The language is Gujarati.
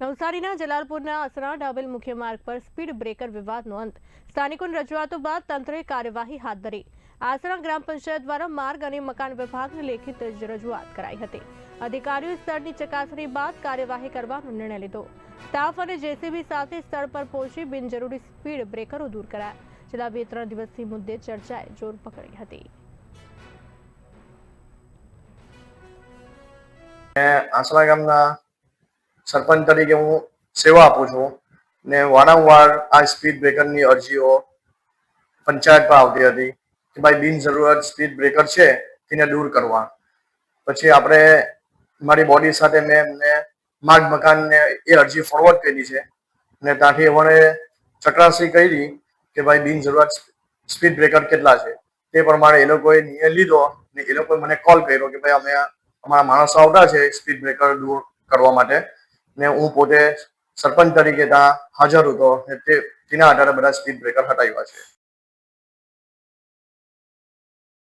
નવસારીના જલાલપુરના અસરાણ ડાબેલ મુખ્ય માર્ગ પર સ્પીડ બ્રેકર વિવાદનો અંત. સ્થાનિકોની રજૂઆતો બાદ તંત્રએ કાર્યવાહી હાથ ધરી. આસરા ગ્રામ પંચાયત દ્વારા માર્ગ અને મકાન વિભાગને લેખિત રજૂઆત કરાઈ હતી. અધિકારીઓએ સ્થળની ચકાસણી બાદ કાર્યવાહી કરવાનો નિર્ણય લીધો. સ્ટાફ અને જેસીબી સાથે સ્થળ પર પહોંચી બિનજરૂરી સ્પીડ બ્રેકરો દૂર કરાયા. છેલ્લા 2-3 દિવસથી મુદ્દે ચર્ચાએ જોર પકડી હતી. આસરા ગામના સરપંચ તરીકે હું સેવા આપું છું ને વારંવાર આ સ્પીડ બ્રેકરની અરજીઓ પંચાયત પર આવતી હતી કે ભાઈ બિનજરૂરત સ્પીડ બ્રેકર છે તેને દૂર કરવા. પછી આપણે મારી બોડી સાથે મેં એમને માર્ગ મકાનને એ અરજી ફોરવર્ડ કરી છે ને ત્યાંથી એમણે ચકાસણી કરી કે ભાઈ બિનજરૂરત સ્પીડ બ્રેકર કેટલા છે. તે પ્રમાણે એ લોકોએ નિર્ણય લીધો ને એ લોકોએ મને કોલ કર્યો કે ભાઈ અમે અમારા માણસો આવતા છે સ્પીડ બ્રેકર દૂર કરવા માટે ને હું પોતે સરપંચ તરીકે ત્યાં હાજર હતો ને તેના આધારે બધા સ્પીડ બ્રેકર હટાવ્યા છે.